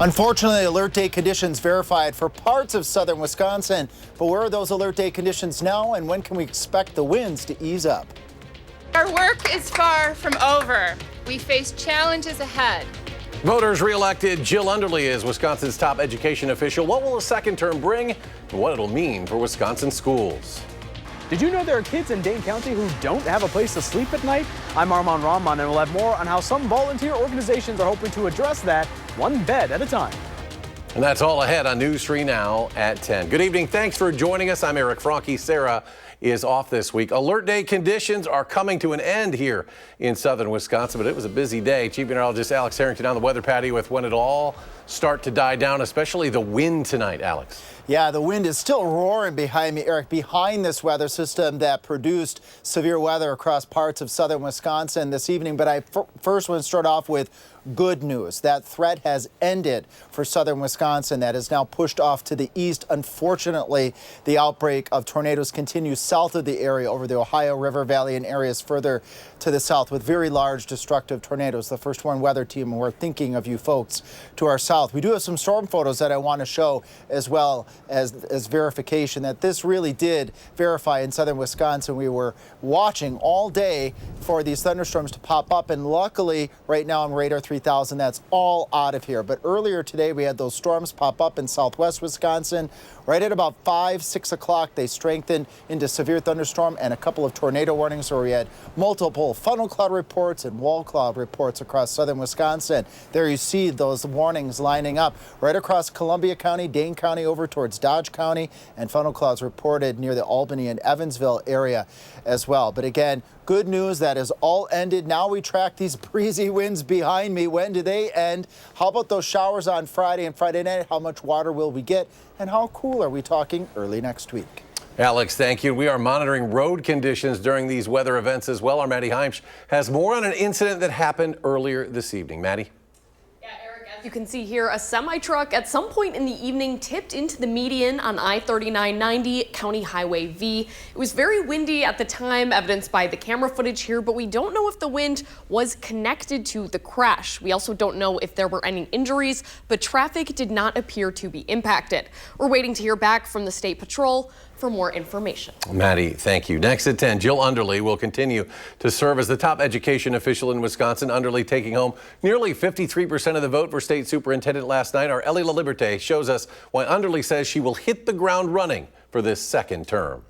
Unfortunately, alert day conditions verified for parts of southern Wisconsin. But where are those alert day conditions now, and when can we expect the winds to ease up? Our work is far from over. We face challenges ahead. Voters re-elected Jill Underly as Wisconsin's top education official. What will a second term bring, and what it'll mean for Wisconsin schools? Did you know there are kids in Dane County who don't have a place to sleep at night? I'm Armand Rahman, and we'll have more on how some volunteer organizations are hoping to address that one bed at a time. And that's all ahead on News 3 Now at 10. Good evening. Thanks for joining us. I'm Eric Franke. Sarah is off this week. Alert day conditions are coming to an end here in southern Wisconsin, but it was a busy day. Chief Meteorologist Alex Harrington on the weather patio with when it'll all start to die down, especially the wind tonight, Alex. Yeah, the wind is still roaring behind me, Eric, behind this weather system that produced severe weather across parts of southern Wisconsin this evening. But I first want to start off with good news. That threat has ended for southern Wisconsin. That is now pushed off to the east. Unfortunately, the outbreak of tornadoes continues south of the area over the Ohio River Valley and areas further to the south with very large destructive tornadoes. The First Warn Weather Team, we're thinking of you folks to our south. We do have some storm photos that I want to show as well as verification that this really did verify in southern Wisconsin. We were watching all day for these thunderstorms to pop up, and luckily right now on radar 3000 that's all out of here. But earlier today we had those storms pop up in southwest Wisconsin. Right at about 5-6 o'clock they strengthened into severe thunderstorm and a couple of tornado warnings where we had multiple funnel cloud reports and wall cloud reports across southern Wisconsin. There you see those warnings lining up right across Columbia County, Dane County over towards Dodge County, and funnel clouds reported near the Albany and Evansville area as well. But again, good news, that is all ended. Now we track these breezy winds behind me. When do they end? How about those showers on Friday and Friday night? How much water will we get? And how cool are we talking early next week? Alex, thank you. We are monitoring road conditions during these weather events as well. Our Maddie Heimsch has more on an incident that happened earlier this evening. Maddie? You can see here a semi-truck at some point in the evening tipped into the median on I-3990 County Highway V. It was very windy at the time, evidenced by the camera footage here, but we don't know if the wind was connected to the crash. We also don't know if there were any injuries, but traffic did not appear to be impacted. We're waiting to hear back from the State Patrol for more information. Maddie, thank you. Next at 10, Jill Underly will continue to serve as the top education official in Wisconsin. Underly taking home nearly 53% of the vote for state superintendent last night. Our Ellie LaLiberte shows us why Underly says she will hit the ground running for this second term.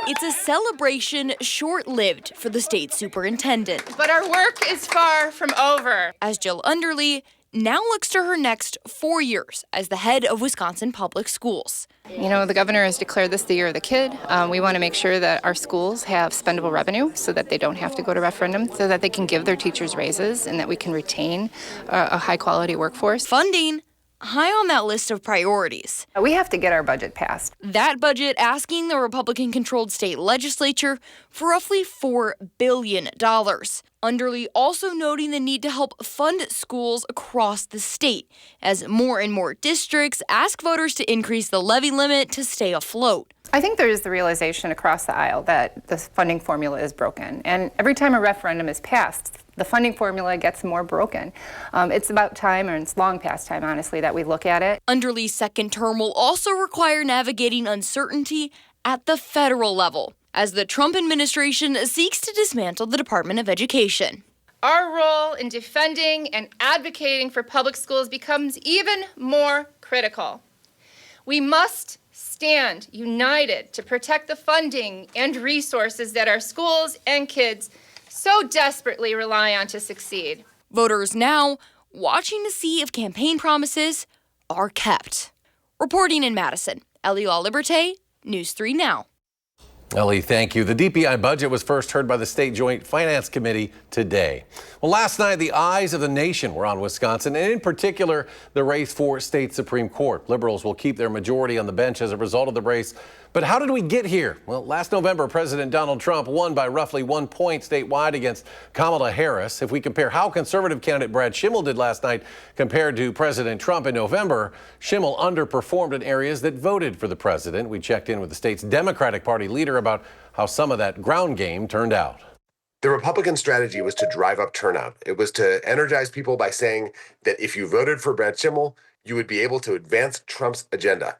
It's a celebration short-lived for the state superintendent. But our work is far from over. As Jill Underly now looks to her next 4 years as the head of Wisconsin Public Schools. You know, the governor has declared this the year of the kid. We want to make sure that our schools have spendable revenue so that they don't have to go to referendum, so that they can give their teachers raises and that we can retain a high-quality workforce. Funding high on that list of priorities. We have to get our budget passed. That budget asking the Republican-controlled state legislature for roughly $4 billion. Underly also noting the need to help fund schools across the state as more and more districts ask voters to increase the levy limit to stay afloat. I think there is the realization across the aisle that the funding formula is broken. And every time a referendum is passed, the funding formula gets more broken. It's about time, or it's long past time, honestly, that we look at it. Underly's second term will also require navigating uncertainty at the federal level as the Trump administration seeks to dismantle the Department of Education. Our role in defending and advocating for public schools becomes even more critical. We must stand united to protect the funding and resources that our schools and kids so desperately rely on to succeed. Voters now watching to see if campaign promises are kept. Reporting in Madison, Ellie LaLiberte, News 3 Now. Ellie, thank you. The DPI budget was first heard by the State Joint Finance Committee today. Well, last night, the eyes of the nation were on Wisconsin, and in particular, the race for state Supreme Court. Liberals will keep their majority on the bench as a result of the race. But how did we get here? Well, last November, President Donald Trump won by roughly 1 point statewide against Kamala Harris. If we compare how conservative candidate Brad Schimmel did last night compared to President Trump in November, Schimmel underperformed in areas that voted for the president. We checked in with the state's Democratic Party leader about how some of that ground game turned out. The Republican strategy was to drive up turnout. It was to energize people by saying that if you voted for Brad Schimmel, you would be able to advance Trump's agenda.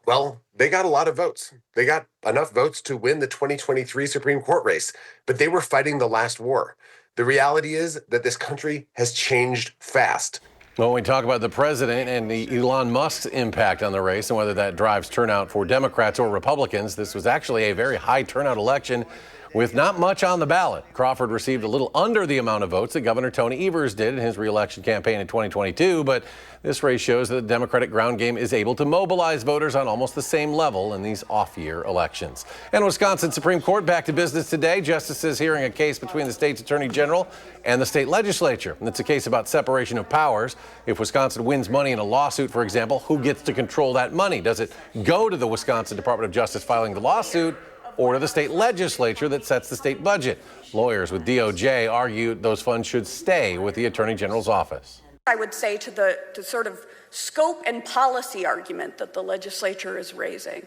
Well, they got a lot of votes. They got enough votes to win the 2023 Supreme Court race, but they were fighting the last war. The reality is that this country has changed fast. Well, when we talk about the president and the Elon Musk's impact on the race and whether that drives turnout for Democrats or Republicans, this was actually a very high turnout election with not much on the ballot. Crawford received a little under the amount of votes that Governor Tony Evers did in his reelection campaign in 2022, but this race shows that the Democratic ground game is able to mobilize voters on almost the same level in these off-year elections. And Wisconsin Supreme Court back to business today. Justices hearing a case between the state's attorney general and the state legislature. And it's a case about separation of powers. If Wisconsin wins money in a lawsuit, for example, who gets to control that money? Does it go to the Wisconsin Department of Justice filing the lawsuit, or to the state legislature that sets the state budget? Lawyers with DOJ argue those funds should stay with the Attorney General's office. I would say to the sort of scope and policy argument that the legislature is raising,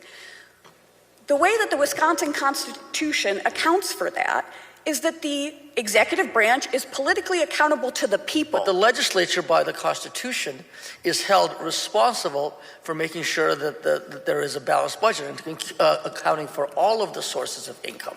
the way that the Wisconsin Constitution accounts for that is that the executive branch is politically accountable to the people. But the legislature, by the Constitution, is held responsible for making sure that there is a balanced budget and accounting for all of the sources of income.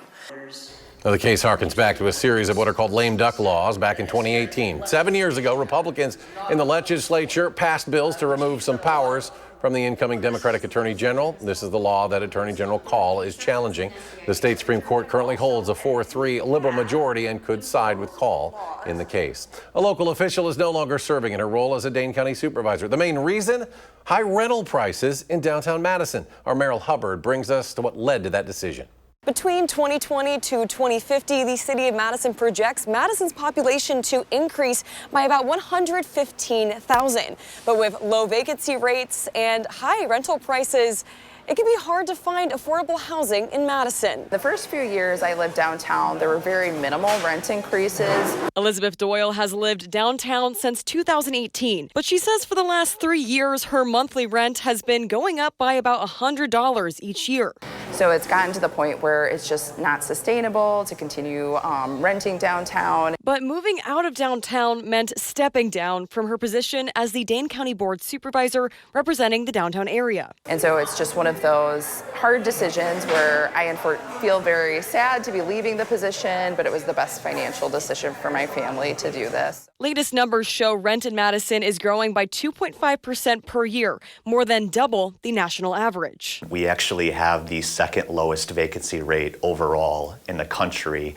Now, the case harkens back to a series of what are called lame duck laws back in 2018. 7 years ago, Republicans in the legislature passed bills to remove some powers from the incoming Democratic Attorney General. This is the law that Attorney General Call is challenging. The state Supreme Court currently holds a 4-3 liberal majority and could side with Call in the case. A local official is no longer serving in her role as a Dane County supervisor. The main reason? High rental prices in downtown Madison. Our Merrill Hubbard brings us to what led to that decision. Between 2020 to 2050, the city of Madison projects Madison's population to increase by about 115,000. But with low vacancy rates and high rental prices, it can be hard to find affordable housing in Madison. The first few years I lived downtown, there were very minimal rent increases. Elizabeth Doyle has lived downtown since 2018, but she says for the last 3 years, her monthly rent has been going up by about $100 each year. So it's gotten to the point where it's just not sustainable to continue renting downtown. But moving out of downtown meant stepping down from her position as the Dane County Board Supervisor representing the downtown area. And so it's just one of those hard decisions where I feel very sad to be leaving the position, but it was the best financial decision for my family to do this. Latest numbers show rent in Madison is growing by 2.5% per year, more than double the national average. We actually have the second lowest vacancy rate overall in the country.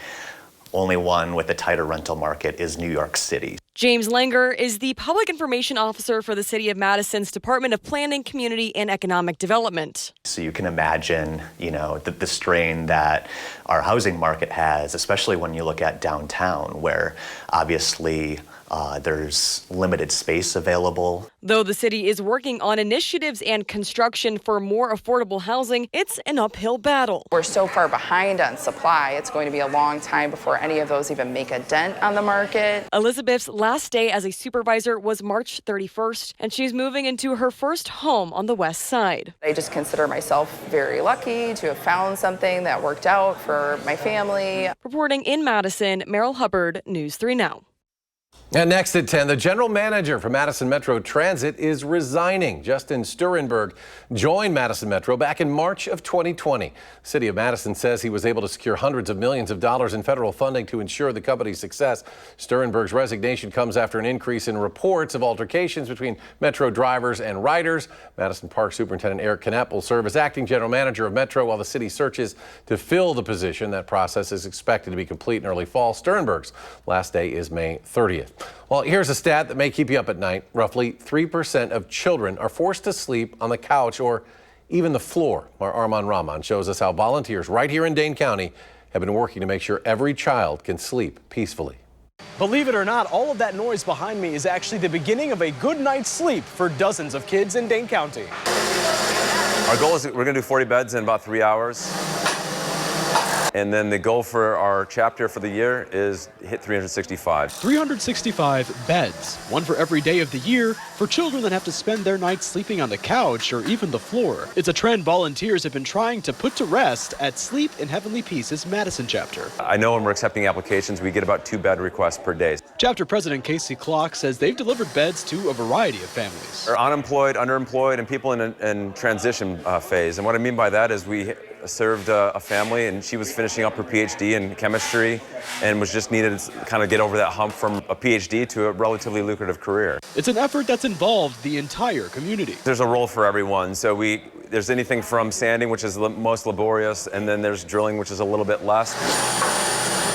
Only one with a tighter rental market is New York City. James Langer is the Public Information Officer for the City of Madison's Department of Planning, Community, and Economic Development. So you can imagine, the strain that our housing market has, especially when you look at downtown, where obviously there's limited space available. Though the city is working on initiatives and construction for more affordable housing, it's an uphill battle. We're so far behind on supply, it's going to be a long time before any of those even make a dent on the market. Elizabeth's last day as a supervisor was March 31st, and she's moving into her first home on the west side. I just consider myself very lucky to have found something that worked out for my family. Reporting in Madison, Merrill Hubbard, News 3 Now. And next at 10, the general manager for Madison Metro Transit is resigning. Justin Sturenberg joined Madison Metro back in March of 2020. The city of Madison says he was able to secure hundreds of millions of dollars in federal funding to ensure the company's success. Sturenberg's resignation comes after an increase in reports of altercations between Metro drivers and riders. Madison Park Superintendent Eric Knapp will serve as acting general manager of Metro while the city searches to fill the position. That process is expected to be complete in early fall. Sturenberg's last day is May 30th. Well, here's a stat that may keep you up at night. Roughly 3% of children are forced to sleep on the couch or even the floor. Our Arman Rahman shows us how volunteers right here in Dane County have been working to make sure every child can sleep peacefully. Believe it or not, all of that noise behind me is actually the beginning of a good night's sleep for dozens of kids in Dane County. Our goal is we're going to do 40 beds in about 3 hours. And then the goal for our chapter for the year is hit 365. 365 beds, one for every day of the year, for children that have to spend their nights sleeping on the couch or even the floor. It's a trend volunteers have been trying to put to rest at Sleep in Heavenly Peace's Madison chapter. I know when we're accepting applications, we get about 2 bed requests per day. Chapter President Casey Clock says they've delivered beds to a variety of families. They're unemployed, underemployed, and people in transition phase. And what I mean by that is we served a family, and she was finishing up her PhD in chemistry and was just needed to kind of get over that hump from a PhD to a relatively lucrative career. It's an effort that's involved the entire community. There's a role for everyone. So there's anything from sanding, which is the most laborious, and then there's drilling, which is a little bit less.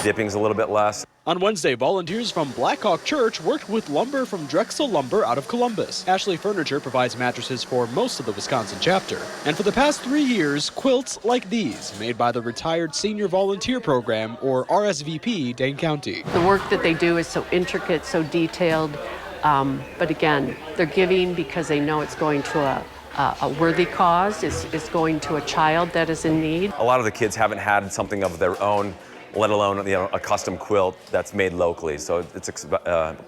Dipping's a little bit less. On Wednesday, volunteers from Blackhawk Church worked with lumber from Drexel Lumber out of Columbus. Ashley Furniture provides mattresses for most of the Wisconsin chapter. And for the past 3 years, quilts like these, made by the Retired Senior Volunteer Program, or RSVP, Dane County. The work that they do is so intricate, so detailed, but again, they're giving because they know it's going to a worthy cause, it's going to a child that is in need. A lot of the kids haven't had something of their own, let alone a custom quilt that's made locally, so it's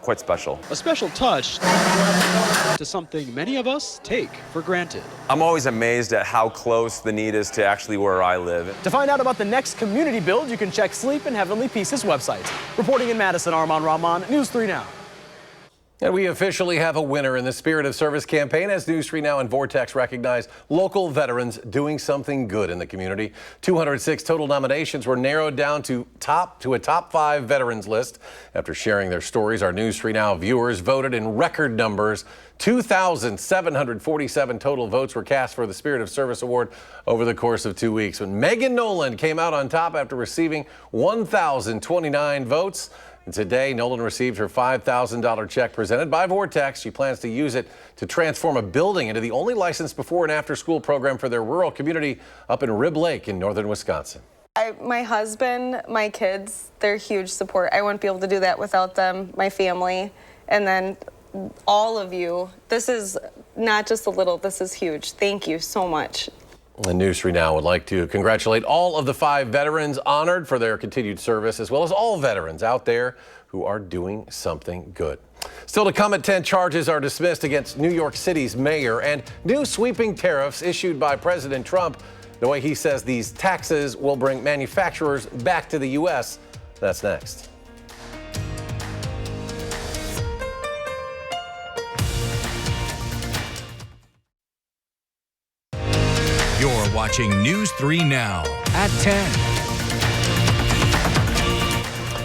quite special. A special touch to something many of us take for granted. I'm always amazed at how close the need is to actually where I live. To find out about the next community build, you can check Sleep in Heavenly Peace's website. Reporting in Madison, Armand Rahman, News 3 Now. And we officially have a winner in the Spirit of Service campaign as News 3 Now and Vortex recognize local veterans doing something good in the community. 206 total nominations were narrowed down to a top 5 veterans list. After sharing their stories, our News 3 Now viewers voted in record numbers. 2,747 total votes were cast for the Spirit of Service Award over the course of 2 weeks. When Megan Nolan came out on top after receiving 1,029 votes. And today, Nolan received her $5,000 check presented by Vortex. She plans to use it to transform a building into the only licensed before and after school program for their rural community up in Rib Lake in northern Wisconsin. My husband, my kids, they're huge support. I wouldn't be able to do that without them, my family, and then all of you. This is not just a little, this is huge. Thank you so much. And News 3 Now would like to congratulate all of the 5 veterans honored for their continued service, as well as all veterans out there who are doing something good. Still to come at 10, charges are dismissed against New York City's mayor, and new sweeping tariffs issued by President Trump. The way he says these taxes will bring manufacturers back to the U.S. That's next. You're watching News 3 Now at 10.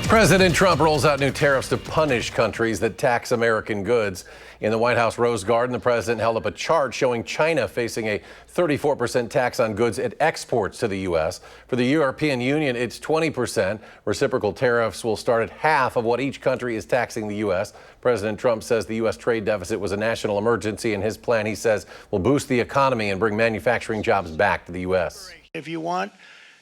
President Trump rolls out new tariffs to punish countries that tax American goods. In the White House Rose Garden, the president held up a chart showing China facing a 34% tax on goods it exports to the U.S. For the European Union, it's 20%. Reciprocal tariffs will start at half of what each country is taxing the U.S. President Trump says the U.S. trade deficit was a national emergency, and his plan, he says, will boost the economy and bring manufacturing jobs back to the U.S. If you want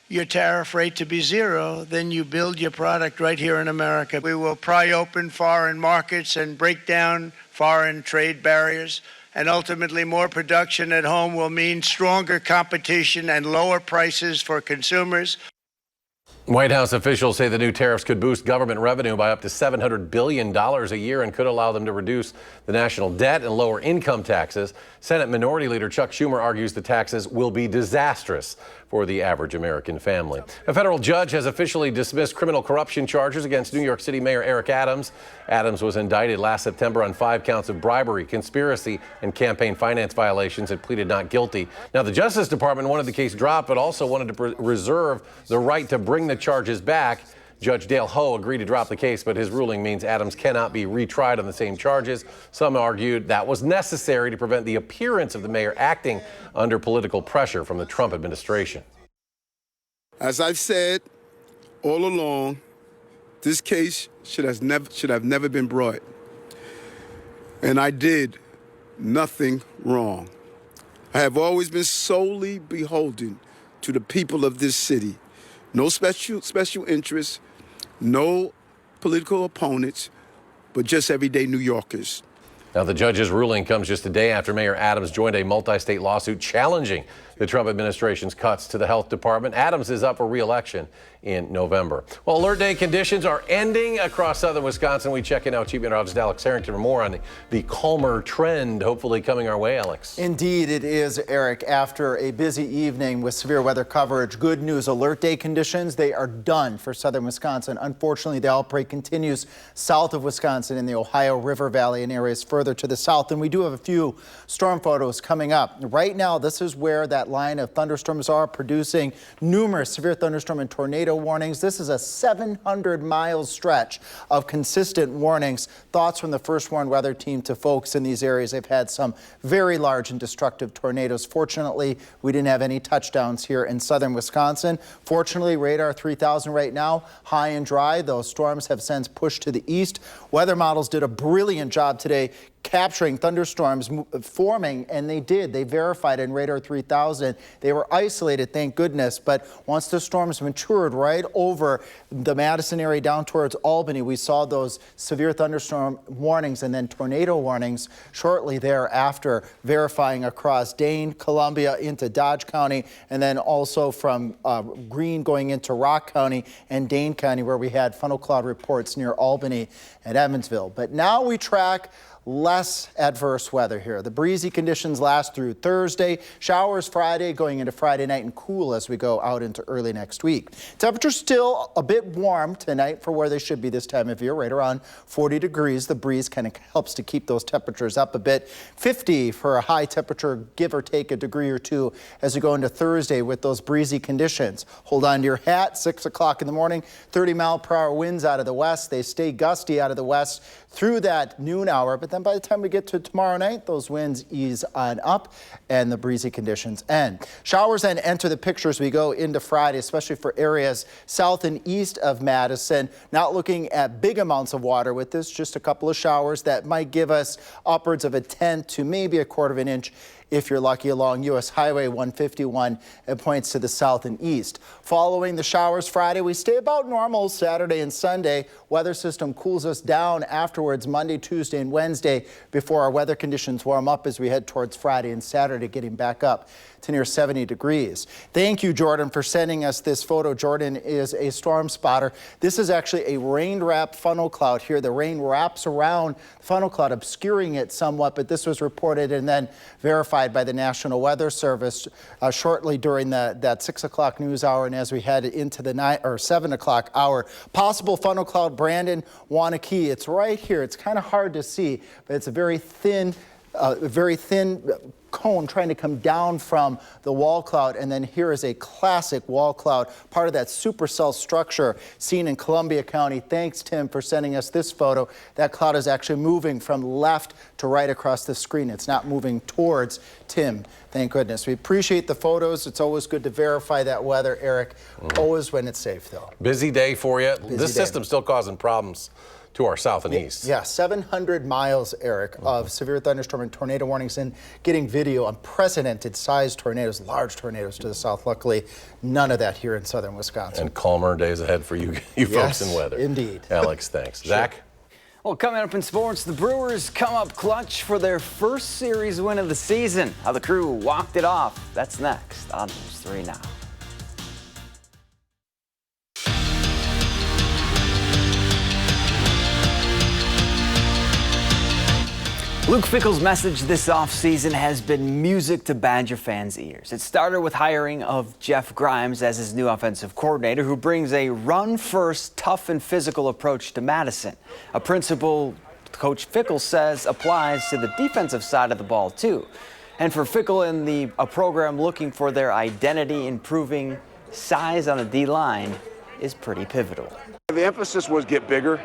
your tariff rate to be zero, then you build your product right here in America. We will pry open foreign markets and break down foreign trade barriers, and ultimately more production at home will mean stronger competition and lower prices for consumers. White House officials say the new tariffs could boost government revenue by up to $700 billion a year and could allow them to reduce the national debt and lower income taxes. Senate Minority Leader Chuck Schumer argues the taxes will be disastrous for the average American family. A federal judge has officially dismissed criminal corruption charges against New York City Mayor Eric Adams. Adams was indicted last September on 5 counts of bribery, conspiracy, and campaign finance violations and pleaded not guilty. Now, the Justice Department wanted the case dropped, but also wanted to reserve the right to bring the charges back. Judge Dale Ho agreed to drop the case, but his ruling means Adams cannot be retried on the same charges. Some argued that was necessary to prevent the appearance of the mayor acting under political pressure from the Trump administration. As I've said all along, this case should have never been brought. And I did nothing wrong. I have always been solely beholden to the people of this city. No special interests, no political opponents, but just everyday New Yorkers. Now, the judge's ruling comes just a day after Mayor Adams joined a multi-state lawsuit challenging the Trump administration's cuts to the health department. Adams is up for re-election in November. Well, alert day conditions are ending across southern Wisconsin. We check in now, Chief Meteorologist Alex Harrington for more on the calmer trend hopefully coming our way, Alex. Indeed, it is, Eric. After a busy evening with severe weather coverage, good news, alert day conditions, they are done for southern Wisconsin. Unfortunately, the outbreak continues south of Wisconsin in the Ohio River Valley and areas further to the south. And we do have a few storm photos coming up. Right now, this is where that line of thunderstorms are, producing numerous severe thunderstorm and tornado warnings. This is a 700-mile stretch of consistent warnings. Thoughts from the First Warn Weather Team to folks in these areas. They've had some very large and destructive tornadoes. Fortunately, we didn't have any touchdowns here in southern Wisconsin. Fortunately, radar 3000 right now, high and dry. Those storms have since pushed to the east. Weather models did a brilliant job today capturing thunderstorms forming, and they did. They verified in radar 3000. They were isolated, thank goodness, but once the storms matured right over the Madison area down towards Albany, we saw those severe thunderstorm warnings and then tornado warnings shortly thereafter, verifying across Dane, Columbia into Dodge County, and then also from Greene going into Rock County and Dane County, where we had funnel cloud reports near Albany and Evansville. But now we track less adverse weather here. The breezy conditions last through Thursday, showers Friday, going into Friday night, and cool as we go out into early next week. Temperatures still a bit warm tonight for where they should be this time of year, right around 40 degrees. The breeze kind of helps to keep those temperatures up a bit. 50 for a high temperature, give or take a degree or two as we go into Thursday with those breezy conditions. Hold on to your hat, 6 o'clock in the morning, 30-mile-per-hour winds out of the west. They stay gusty out of the west through that noon hour, but then by the time we get to tomorrow night, those winds ease on up and the breezy conditions end. Showers then enter the picture as we go into Friday, especially for areas south and east of Madison. Not looking at big amounts of water with this, just a couple of showers that might give us upwards of a 10 to maybe a quarter of an inch if you're lucky along U.S. Highway 151 and points to the south and east. Following the showers Friday, we stay about normal Saturday and Sunday. Weather system cools us down afterwards Monday, Tuesday, and Wednesday before our weather conditions warm up as we head towards Friday and Saturday, getting back up to near 70 degrees. Thank you, Jordan, for sending us this photo. Jordan is a storm spotter. This is actually a rain-wrapped funnel cloud here. The rain wraps around the funnel cloud, obscuring it somewhat, but this was reported and then verified by the National Weather Service shortly during that 6 o'clock news hour and as we head into the 7 o'clock hour. Possible funnel cloud, Brandon, Wanakee. It's right here. It's kind of hard to see, but it's a very thin cone trying to come down from the wall cloud, and then here is a classic wall cloud, part of that supercell structure seen in Columbia County. Thanks, Tim, for sending us this photo. That cloud is actually moving from left to right across the screen. It's not moving towards Tim, thank goodness. We appreciate the photos. It's always good to verify that weather, Eric, always when it's safe, though. Busy day for you. Busy this day. System's still causing problems to our south and east. Yeah, 700 miles, Eric, of severe thunderstorm and tornado warnings, and getting video, unprecedented size tornadoes, large tornadoes to the south. Luckily, none of that here in southern Wisconsin. And calmer days ahead for you folks in weather. Indeed. Alex, thanks. Sure. Zach? Well, coming up in sports, the Brewers come up clutch for their first series win of the season. How the crew walked it off. That's next on News 3 Now. Luke Fickell's message this offseason has been music to Badger fans' ears. It started with hiring of Jeff Grimes as his new offensive coordinator, who brings a run-first, tough and physical approach to Madison. A principle Coach Fickell says applies to the defensive side of the ball, too. And for Fickell and a program looking for their identity, improving size on the D-line is pretty pivotal. The emphasis was get bigger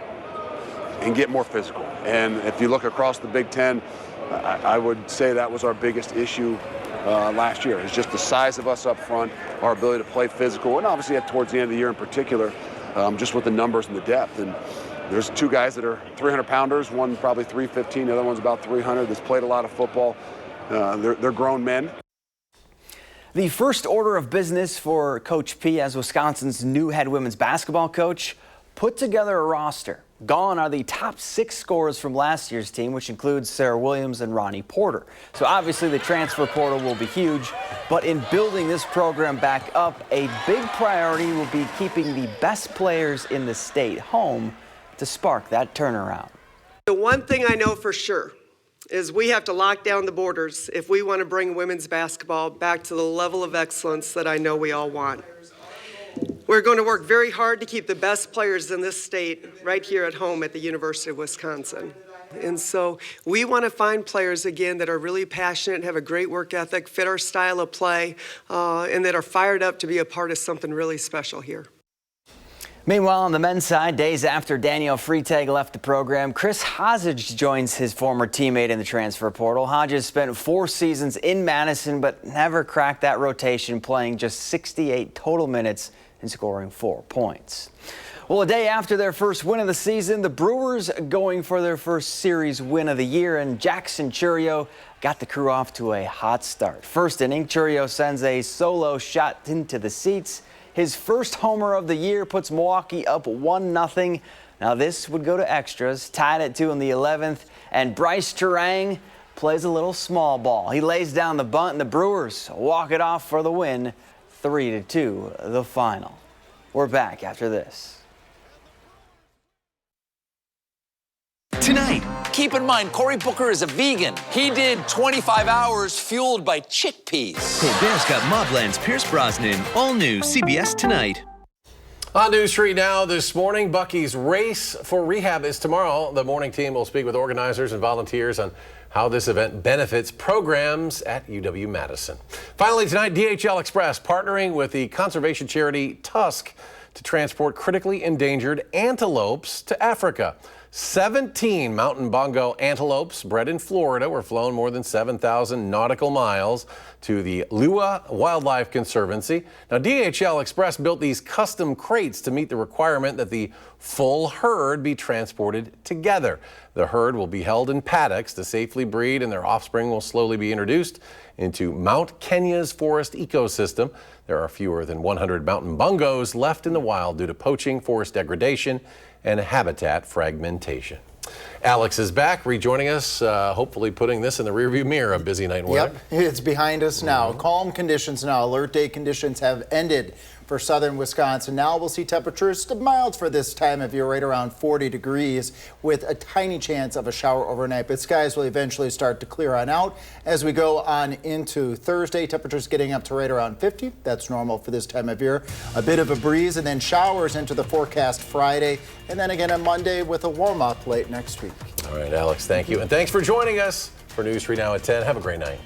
and get more physical. And if you look across the Big Ten, I would say that was our biggest issue last year. It's just the size of us up front, our ability to play physical, and obviously towards the end of the year in particular, just with the numbers and the depth. And there's two guys that are 300-pounders, one probably 315, the other one's about 300, that's played a lot of football. They're grown men. The first order of business for Coach P as Wisconsin's new head women's basketball coach, put together a roster. Gone are the top 6 scorers from last year's team, which includes Sarah Williams and Ronnie Porter. So obviously the transfer portal will be huge, but in building this program back up, a big priority will be keeping the best players in the state home to spark that turnaround. The one thing I know for sure is we have to lock down the borders if we want to bring women's basketball back to the level of excellence that I know we all want. We're going to work very hard to keep the best players in this state right here at home at the University of Wisconsin. And so we want to find players, again, that are really passionate, have a great work ethic, fit our style of play, and that are fired up to be a part of something really special here. Meanwhile, on the men's side, days after Daniel Freitag left the program, Chris Hodges joins his former teammate in the transfer portal. Hodges spent 4 seasons in Madison, but never cracked that rotation, playing just 68 total minutes and scoring 4 points. Well, a day after their first win of the season, the Brewers going for their first series win of the year, and Jackson Chourio got the crew off to a hot start. First inning, Chourio sends a solo shot into the seats. His first homer of the year puts Milwaukee up 1-0. Now this would go to extras, tied at 2 in the 11th, and Bryce Terang plays a little small ball. He lays down the bunt, and the Brewers walk it off for the win, 3-2, the final. We're back after this. Tonight, keep in mind, Cory Booker is a vegan. He did 25 hours fueled by chickpeas. Colbert's got Mobland's Pierce Brosnan. All new CBS Tonight. On News 3 Now this morning, Bucky's Race for Rehab is tomorrow. The morning team will speak with organizers and volunteers on how this event benefits programs at UW-Madison. Finally tonight, DHL Express partnering with the conservation charity Tusk to transport critically endangered antelopes to Africa. 17 mountain bongo antelopes bred in Florida were flown more than 7,000 nautical miles to the Lua Wildlife Conservancy. Now, DHL Express built these custom crates to meet the requirement that the full herd be transported together. The herd will be held in paddocks to safely breed, and their offspring will slowly be introduced into Mount Kenya's forest ecosystem. There are fewer than 100 mountain bongos left in the wild due to poaching, forest degradation, and habitat fragmentation. Alex is back, rejoining us, hopefully putting this in the rearview mirror, a busy night in weather. Yep, it's behind us now. Calm conditions now. Alert day conditions have ended for southern Wisconsin. Now we'll see temperatures mild for this time of year, right around 40 degrees, with a tiny chance of a shower overnight. But skies will eventually start to clear on out as we go on into Thursday. Temperatures getting up to right around 50. That's normal for this time of year. A bit of a breeze, and then showers into the forecast Friday, and then again on Monday with a warm up late next week. All right, Alex, thank you. And thanks for joining us for News 3 Now at 10. Have a great night.